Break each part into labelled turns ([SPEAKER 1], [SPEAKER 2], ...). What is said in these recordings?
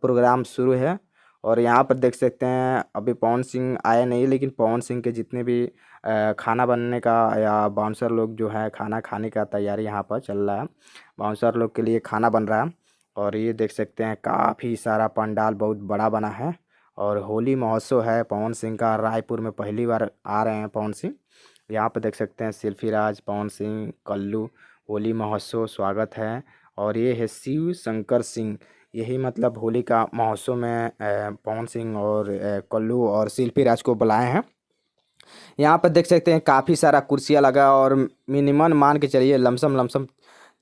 [SPEAKER 1] Programme शुरू है। और यहाँ पर देख सकते हैं अभी पवन सिंह आया नहीं, लेकिन पवन सिंह के जितने भी खाना बनने का या बाउंसर लोग जो है खाना खाने का तैयारी यहाँ पर चल रहा है। बाउंसर लोग के लिए खाना बन रहा है। और ये देख सकते हैं काफ़ी सारा पंडाल बहुत बड़ा बना है। और होली महोत्सव है पवन सिंह का, रायपुर में पहली बार आ रहे हैं पवन सिंह। यहाँ पर देख सकते हैं सेल्फी राज, पवन सिंह, कल्लू, होली महोत्सव स्वागत है। और ये है शिव शंकर सिंह, यही मतलब होली का महोत्सव में पवन सिंह और कल्लू और शिल्पी राज को बुलाए हैं। यहाँ पर देख सकते हैं काफ़ी सारा कुर्सियाँ लगा, और मिनिमम मान के चलिए लमसम लमसम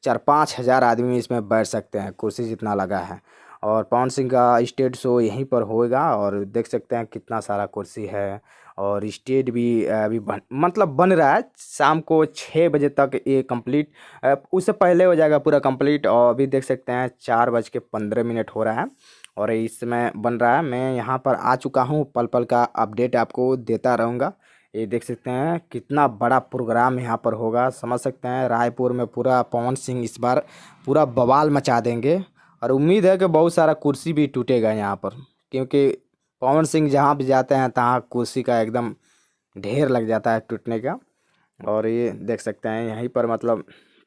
[SPEAKER 1] 4-5 हज़ार आदमी इसमें बैठ सकते हैं, कुर्सी जितना लगा है। और पवन सिंह का स्टेज शो यहीं पर होएगा। और देख सकते हैं कितना सारा कुर्सी है। और स्टेज भी अभी मतलब बन रहा है। शाम को 6 बजे तक ये कंप्लीट, उससे पहले हो जाएगा पूरा कंप्लीट। और अभी देख सकते हैं 4:15 हो रहा है और इस समय बन रहा है। मैं यहाँ पर आ चुका हूँ, पल पल का अपडेट आपको देता रहूँगा। ये देख सकते हैं कितना बड़ा प्रोग्राम यहाँ पर होगा, समझ सकते हैं रायपुर में पूरा पवन सिंह इस बार पूरा बवाल मचा देंगे। और उम्मीद है कि बहुत सारा कुर्सी भी टूटेगा यहाँ पर, क्योंकि पवन सिंह जहाँ भी जाते हैं तहाँ कुर्सी का एकदम ढेर लग जाता है टूटने का। और ये देख सकते हैं यहीं पर मतलब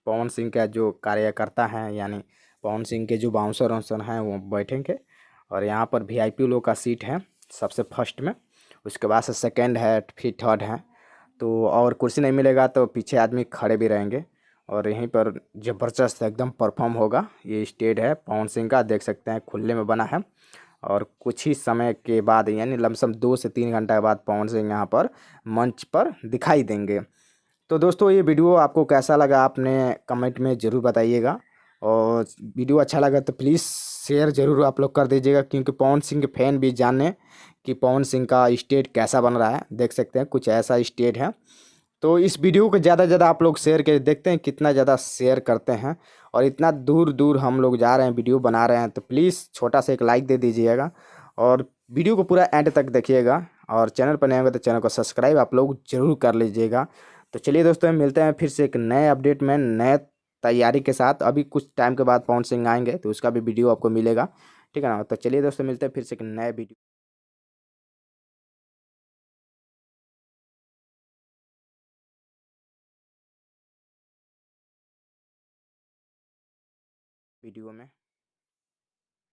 [SPEAKER 1] पवन सिंह का जो कार्यकर्ता हैं, यानी पवन सिंह के जो बाउंसर वाउंसर हैं वो बैठेंगे। और यहाँ पर वीआईपी लोग का सीट है सबसे फर्स्ट में, उसके बाद से सेकंड है, फिर थर्ड है। तो और कुर्सी नहीं मिलेगा तो पीछे आदमी खड़े भी रहेंगे। और यहीं पर ज़बरदस्त एकदम परफॉर्म होगा। ये स्टेज है पवन सिंह का, देख सकते हैं खुले में बना है। और कुछ ही समय के बाद यानी लमसम 2 से 3 घंटा के बाद पवन सिंह यहाँ पर मंच पर दिखाई देंगे। तो दोस्तों ये वीडियो आपको कैसा लगा आपने कमेंट में ज़रूर बताइएगा। और वीडियो अच्छा लगा तो प्लीज़ शेयर ज़रूर आप लोग कर दीजिएगा, क्योंकि पवन सिंह के फैन भी जाने कि पवन सिंह का स्टेज कैसा बन रहा है। देख सकते हैं कुछ ऐसा स्टेज है। तो इस वीडियो को ज़्यादा से ज़्यादा आप लोग शेयर कर, देखते हैं कितना ज़्यादा शेयर करते हैं। और इतना दूर दूर हम लोग जा रहे हैं, वीडियो बना रहे हैं, तो प्लीज़ छोटा सा एक लाइक दे दीजिएगा और वीडियो को पूरा एंड तक देखिएगा। और चैनल पर नए होंगे तो चैनल को सब्सक्राइब आप लोग ज़रूर कर लीजिएगा। तो चलिए दोस्तों मिलते हैं फिर से एक नए अपडेट में नए तैयारी के साथ। अभी कुछ टाइम के बाद पवन सिंह आएंगे तो उसका भी वीडियो आपको मिलेगा, ठीक है ना। तो चलिए दोस्तों मिलते हैं फिर से एक नए वीडियो में।